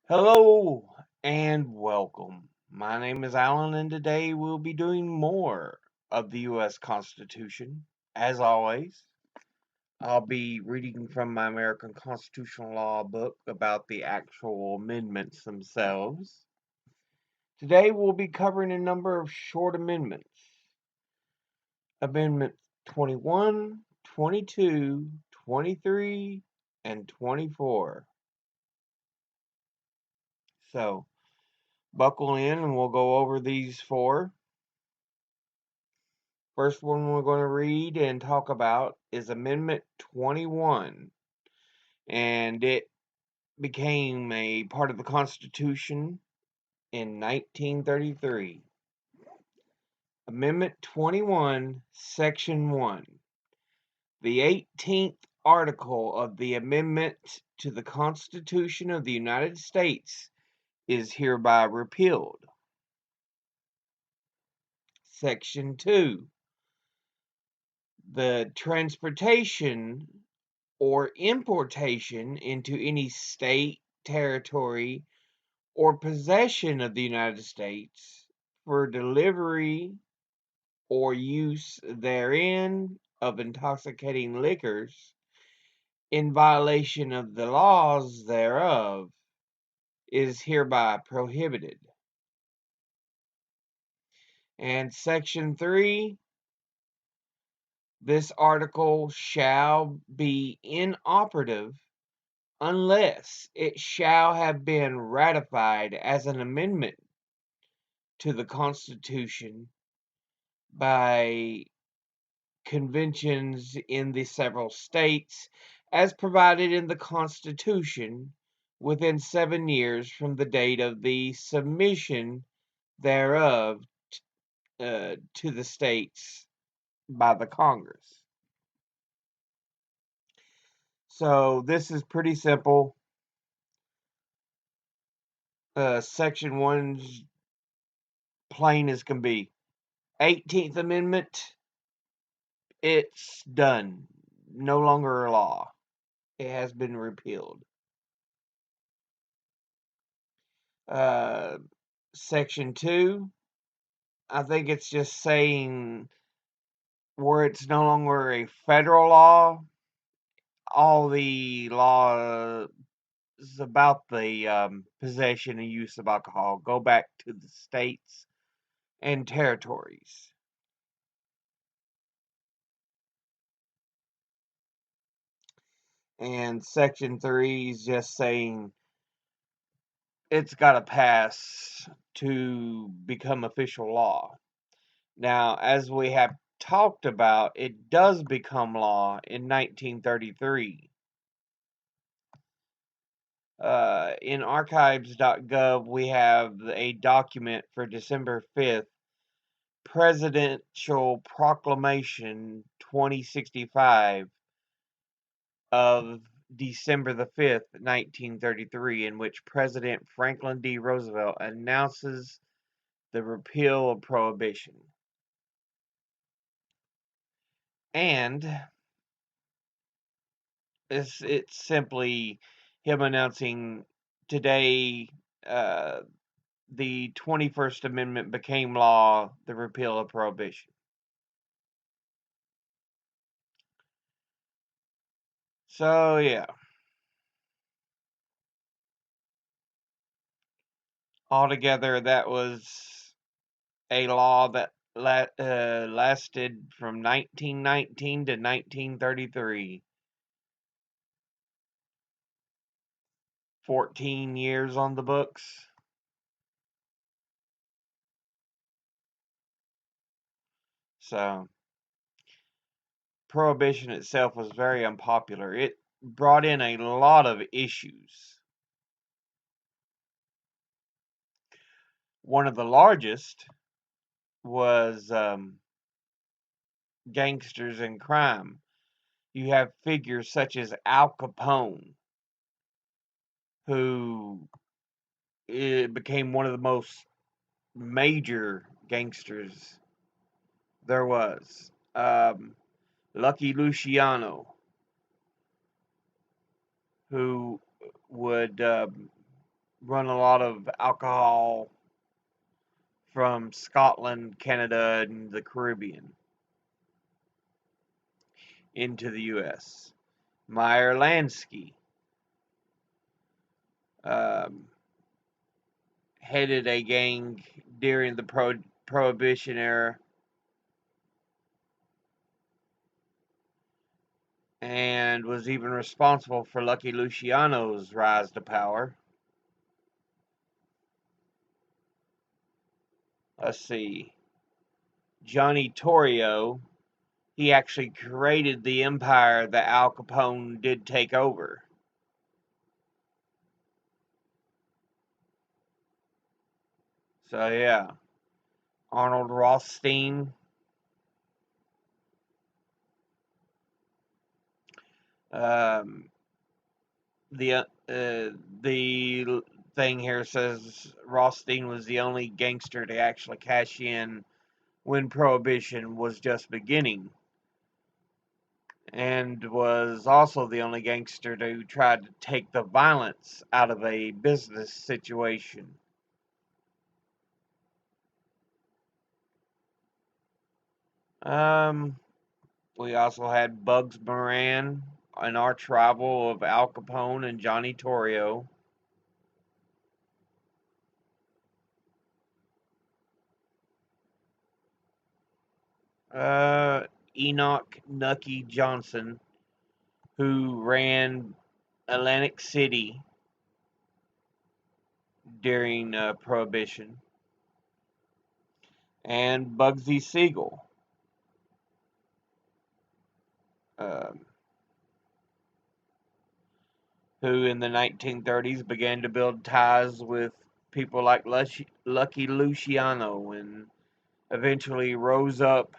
Hello and welcome. My name is Alan, and today we'll be doing more of the U.S. Constitution. As always, I'll be reading from my American Constitutional Law book about the actual amendments themselves. Today we'll be covering a number of short amendments. Amendment 21, 22, 23, and 24. So, buckle in and we'll go over these four. First one we're going to read and talk about is Amendment 21, and it became a part of the Constitution in 1933. Amendment 21, Section 1. The 18th article of the Amendment to the Constitution of the United States is hereby repealed. Section 2. The transportation or importation into any state, territory, or possession of the United States for delivery or use therein of intoxicating liquors in violation of the laws thereof is hereby prohibited. And Section 3, this article shall be inoperative unless it shall have been ratified as an amendment to the Constitution by conventions in the several states as provided in the Constitution within 7 years from the date of the submission thereof to the states by the Congress. So this is pretty simple. Section 1's plain as can be. 18th Amendment, it's done. No longer a law. It has been repealed. Uh, Section 2, I think it's just saying where it's no longer a federal law, all the laws about the possession and use of alcohol go back to the states and territories. And Section 3 is just saying it's got to pass to become official law. Now, as we have talked about, it does become law in 1933. In archives.gov, we have a document for December 5th, Presidential Proclamation 2065 of December the 5th, 1933, in which President Franklin D. Roosevelt announces the repeal of Prohibition. And it's simply him announcing today the 21st Amendment became law, the repeal of Prohibition. So, yeah. Altogether, that was a law that lasted from 1919 to 1933. 14 years on the books. So, Prohibition itself was very unpopular. It brought in a lot of issues. One of the largest was gangsters and crime. You have figures such as Al Capone, who became one of the most major gangsters there was. Lucky Luciano, who would run a lot of alcohol from Scotland, Canada, and the Caribbean into the U.S. Meyer Lansky um, headed a gang during the Prohibition era and was even responsible for Lucky Luciano's rise to power. Let's see. Johnny Torrio, he actually created the empire that Al Capone did take over. So yeah, Arnold Rothstein, um, the thing here says Rothstein was the only gangster to actually cash in when Prohibition was just beginning, and was also the only gangster to try to take the violence out of a business situation. Um, we also had Bugs Moran, an arch rival of Al Capone and Johnny Torrio. Enoch Nucky Johnson, who ran Atlantic City during Prohibition, and Bugsy Siegel, um, who in the 1930s began to build ties with people like Lucky Luciano and eventually rose up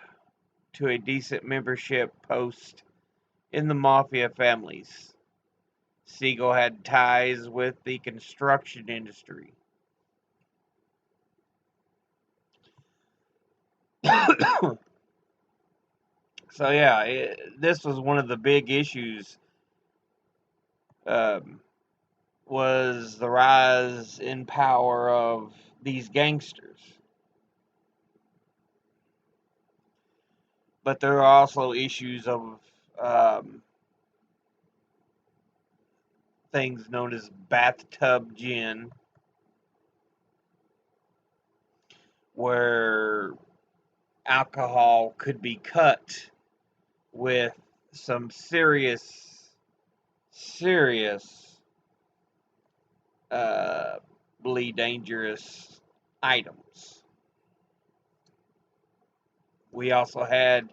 to a decent membership post in the mafia families. Siegel had ties with the construction industry. So yeah, this was one of the big issues. Um, was the rise in power of these gangsters. But there are also issues of um, things known as bathtub gin, where alcohol could be cut with some seriously uh, dangerous items. We also had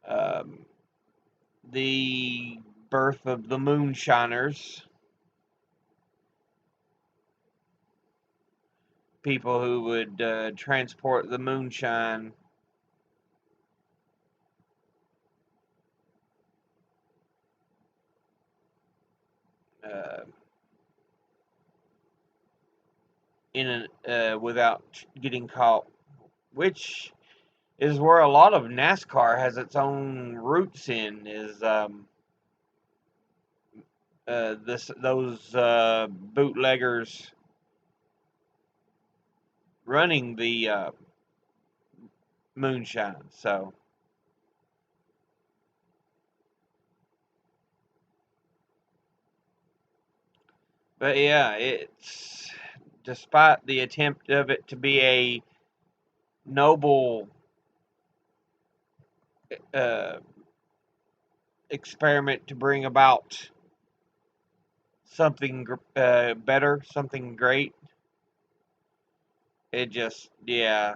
um, the birth of the moonshiners, people who would transport the moonshine uh, without getting caught, which is where a lot of NASCAR has its own roots in. Is those bootleggers running the moonshine? So, but yeah, it's despite the attempt of it to be a noble uh, experiment to bring about something better, something great. It just, yeah,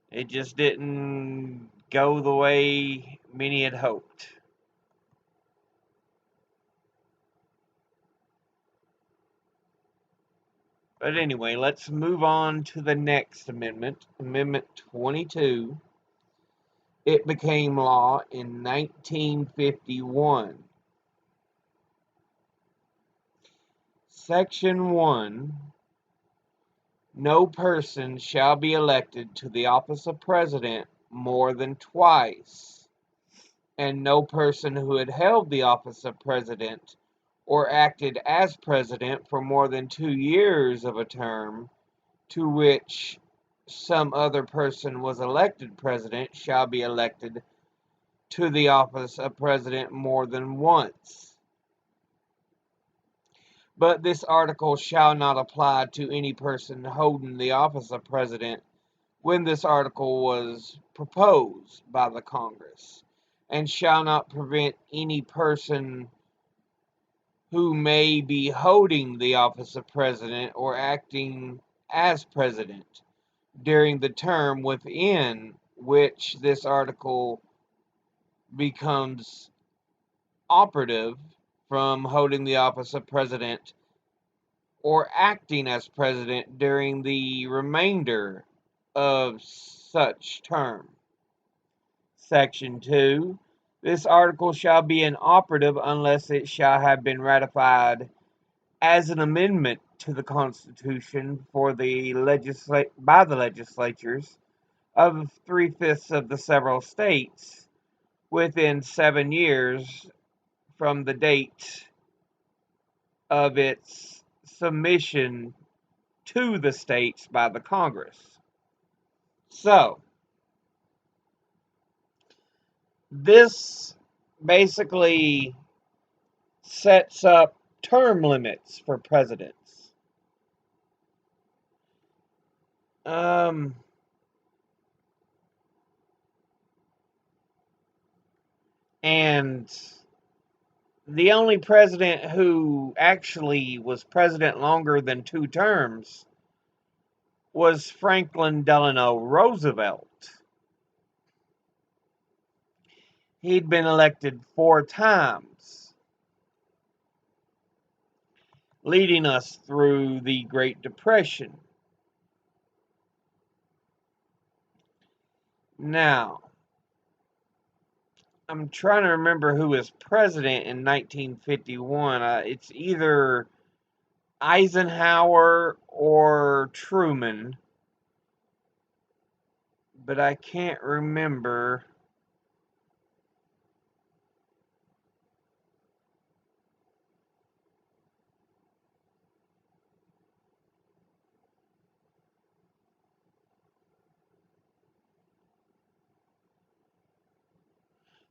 it just didn't go the way many had hoped. But anyway, let's move on to the next amendment, Amendment 22. It became law in 1951. Section 1. No person shall be elected to the office of president more than twice. and no person who had held the office of president or acted as president for more than 2 years of a term to which some other person was elected president shall be elected to the office of president more than once. But this article shall not apply to any person holding the office of president when this article was proposed by the Congress, and shall not prevent any person who may be holding the office of president or acting as president during the term within which this article becomes operative from holding the office of president or acting as president during the remainder of such term. Section 2. This article shall be inoperative unless it shall have been ratified as an amendment to the Constitution by the legislatures of 3/5 of the several states within 7 years from the date of its submission to the states by the Congress. So, this basically sets up term limits for presidents. And the only president who actually was president longer than 2 terms was Franklin Delano Roosevelt. He'd been elected 4 times, leading us through the Great Depression. Now, I'm trying to remember who was president in 1951. It's either Eisenhower or Truman, but I can't remember.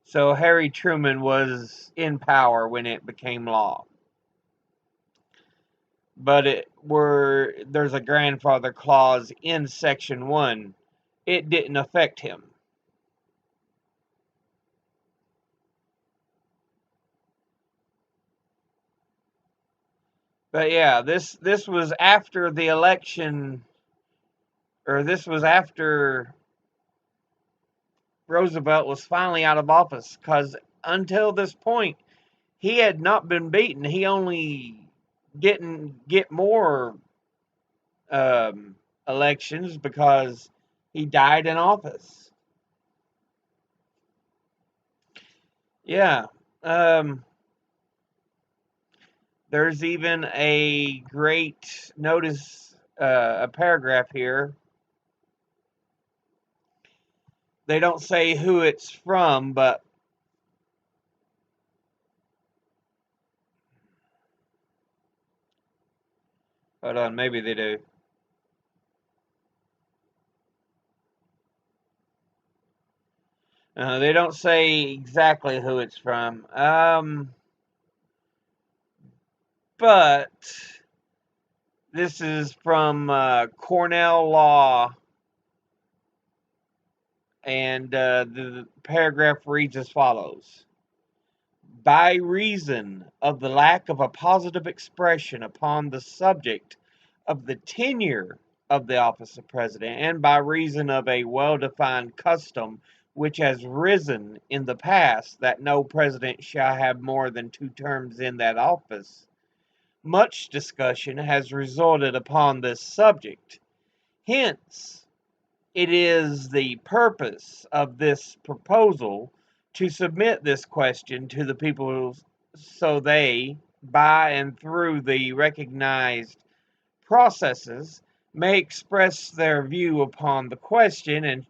So Harry Truman was in power when it became law. But there's a grandfather clause in Section 1. It didn't affect him. But yeah, this was after the election, or this was after Roosevelt was finally out of office, because until this point, he had not been beaten. He only didn't get more elections because he died in office. Yeah. There's even a great notice, a paragraph here. They don't say who it's from, but hold on, maybe they do. They don't say exactly who it's from. But this is from Cornell Law, and the paragraph reads as follows. By reason of the lack of a positive expression upon the subject of the tenure of the office of president, and by reason of a well-defined custom which has risen in the past that no president shall have more than 2 terms in that office, much discussion has resulted upon this subject. Hence, it is the purpose of this proposal to submit this question to the people so they, by and through the recognized processes, may express their view upon the question, and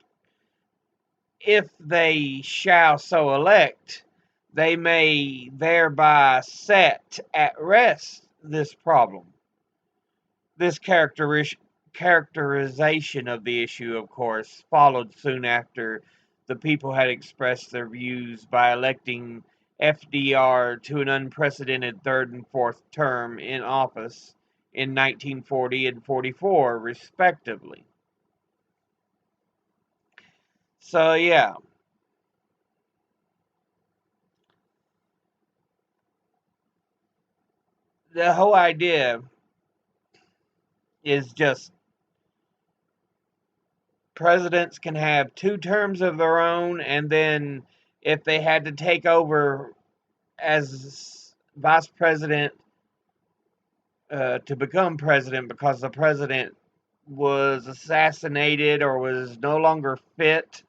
if they shall so elect, they may thereby set at rest this problem. This characterization of the issue, of course, followed soon after the people had expressed their views by electing FDR to an unprecedented third and fourth term in office in 1940 and 44, respectively. So, yeah, the whole idea is just presidents can have 2 terms of their own, and then if they had to take over as vice president to become president because the president was assassinated or was no longer fit,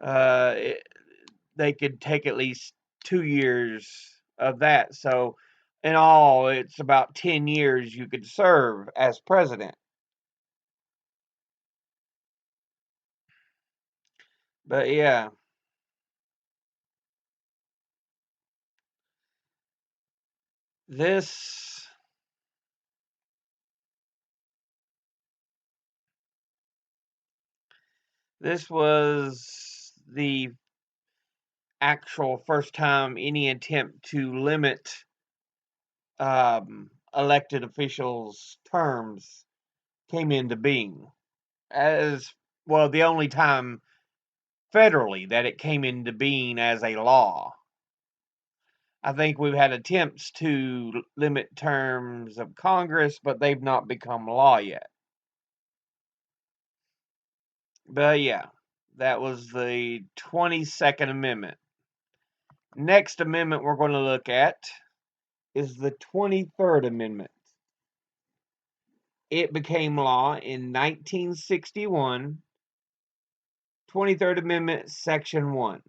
uh, it, they could take at least 2 years of that. So, in all, it's about 10 years you could serve as president. But yeah, this this was the actual first time any attempt to limit elected officials' terms came into being. As well, the only time federally that it came into being as a law. I think we've had attempts to limit terms of Congress, but they've not become law yet. But yeah, that was the 22nd Amendment. Next amendment we're going to look at is the 23rd Amendment. It became law in 1961. 23rd Amendment, Section 1.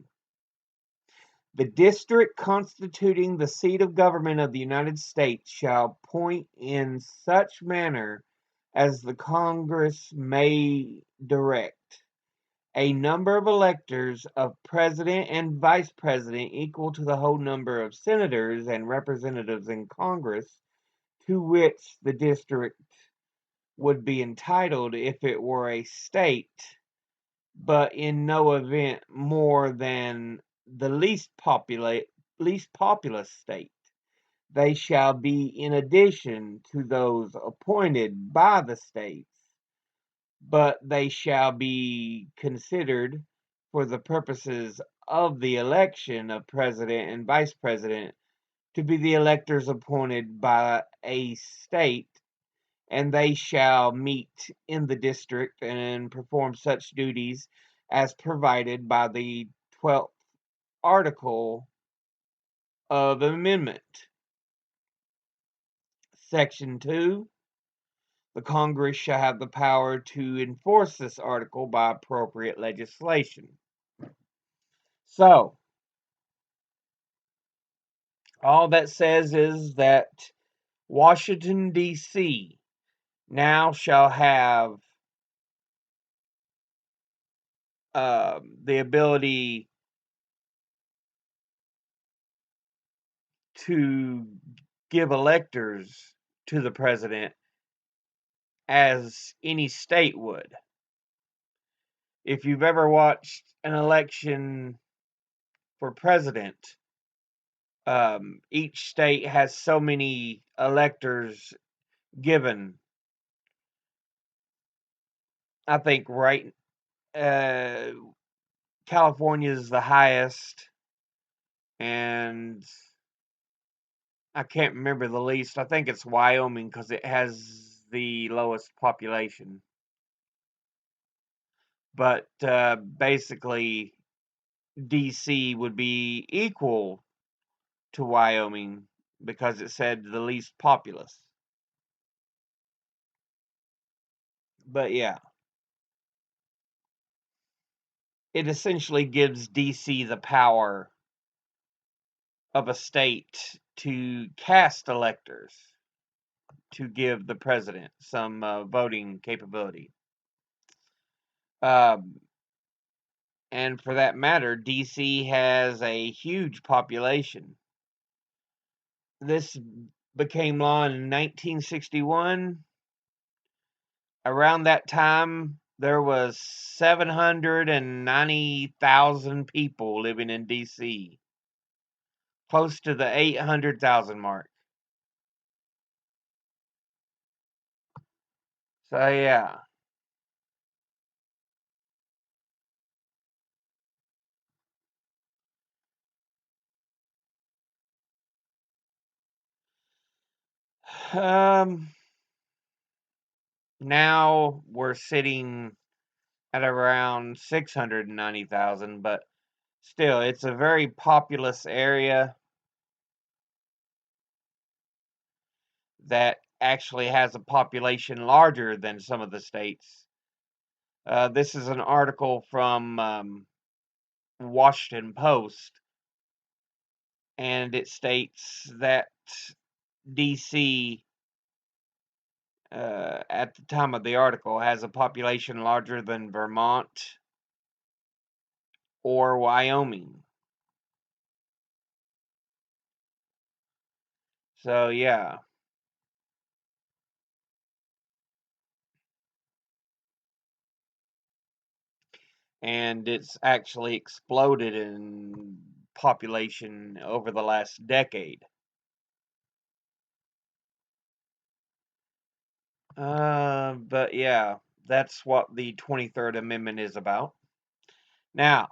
The district constituting the seat of government of the United States shall appoint in such manner as the Congress may direct a number of electors of president and vice president equal to the whole number of senators and representatives in Congress to which the district would be entitled if it were a state, but in no event more than the least populous state. They shall be in addition to those appointed by the states, but they shall be considered for the purposes of the election of president and vice president to be the electors appointed by a state, and they shall meet in the district and perform such duties as provided by the 12th article of amendment. Section 2. The Congress shall have the power to enforce this article by appropriate legislation. So, all that says is that Washington, D.C. now shall have the ability to give electors to the president as any state would. If you've ever watched an election for president, each state has so many electors given. I think uh, California is the highest, and I can't remember the least. I think it's Wyoming because it has the lowest population. But basically, DC would be equal to Wyoming because it said the least populous. But yeah, it essentially gives DC the power of a state to cast electors to give the president some voting capability. Um, And for that matter, DC has a huge population. This became law in 1961. Around that time, there was 790,000 people living in DC, close to the 800,000 mark. So yeah. Um, Now we're sitting at around 690,000, but still, it's a very populous area that actually has a population larger than some of the states. This is an article from Washington Post, and it states that DC, at the time of the article, has a population larger than Vermont or Wyoming. So, yeah. And it's actually exploded in population over the last decade. But yeah, that's what the 23rd Amendment is about. Now,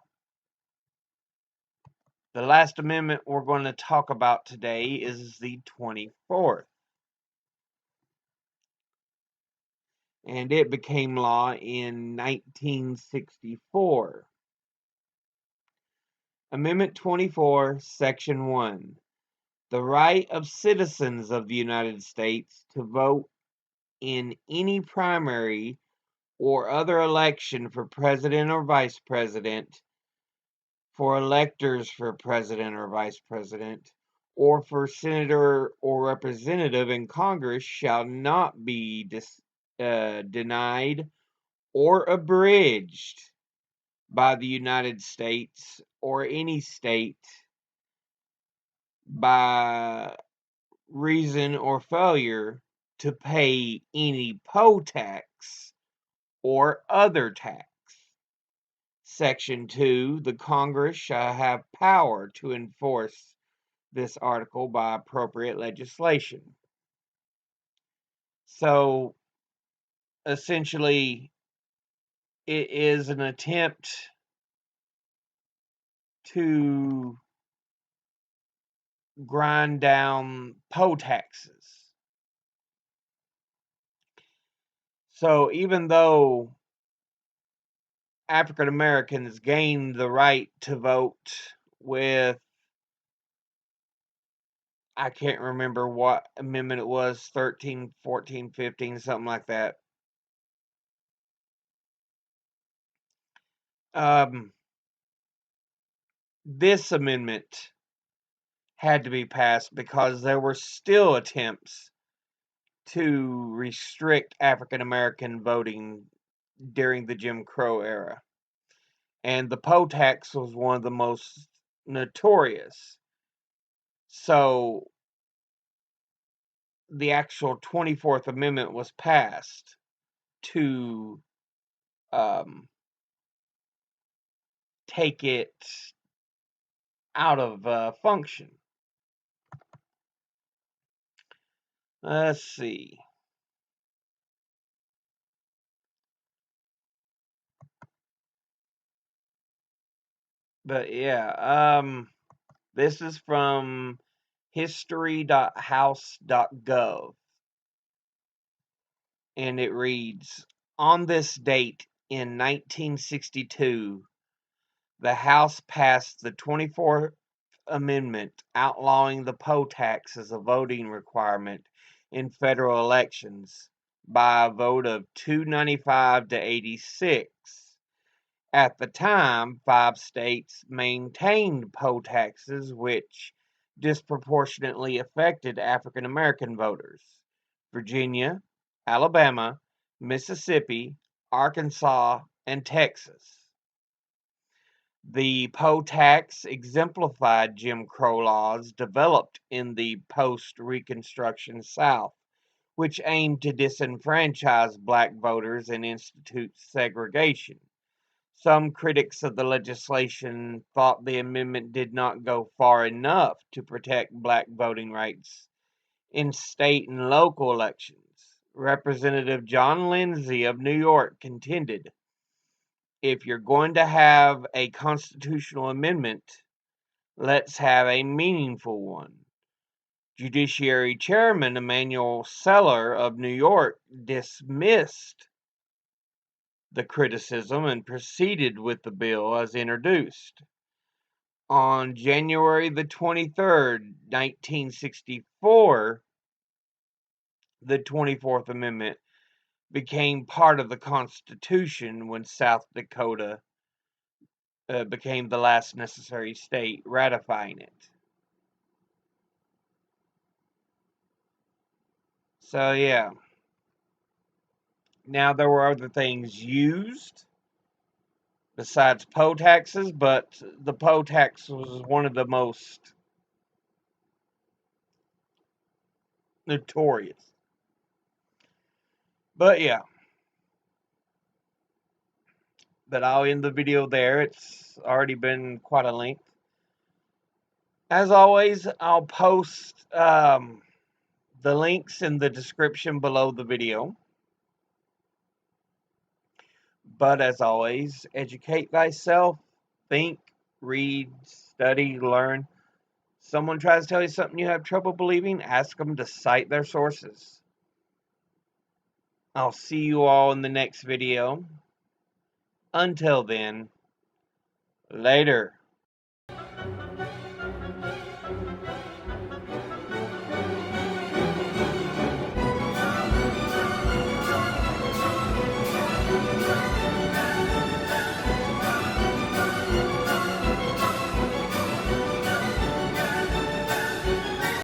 the last amendment we're going to talk about today is the 24th. And it became law in 1964. Amendment 24, Section 1. The right of citizens of the United States to vote in any primary or other election for president or vice president, for electors for president or vice president, or for senator or representative in Congress shall not be denied or abridged by the United States or any state by reason or failure to pay any poll tax or other tax. Section 2, the Congress shall have power to enforce this article by appropriate legislation. So, essentially, it is an attempt to grind down poll taxes. So, even though African Americans gained the right to vote with, I can't remember what amendment it was, 13, 14, 15, something like that. This amendment had to be passed because there were still attempts to restrict African American voting during the Jim Crow era. And the poll tax was one of the most notorious. So the actual 24th Amendment was passed to take it out of function. Let's see. But yeah, this is from history.house.gov. And it reads, on this date in 1962, the House passed the 24th Amendment outlawing the poll tax as a voting requirement in federal elections by a vote of 295 to 86. At the time, 5 states maintained poll taxes which disproportionately affected African American voters: Virginia, Alabama, Mississippi, Arkansas, and Texas. The Poe tax exemplified Jim Crow laws developed in the post-Reconstruction South, which aimed to disenfranchise black voters and institute segregation. Some critics of the legislation thought the amendment did not go far enough to protect black voting rights in state and local elections. Representative John Lindsay of New York contended, if you're going to have a constitutional amendment, let's have a meaningful one. Judiciary Chairman Emanuel Celler of New York dismissed the criticism and proceeded with the bill as introduced. On January the 23rd, 1964, the 24th Amendment became part of the Constitution when South Dakota became the last necessary state ratifying it. So, yeah. Now, there were other things used besides Poe taxes, but the Poe tax was one of the most notorious. But, yeah. But I'll end the video there. It's already been quite a length. As always, I'll post the links in the description below the video. But as always, educate thyself, think, read, study, learn. Someone tries to tell you something you have trouble believing, ask them to cite their sources. I'll see you all in the next video. Until then, later.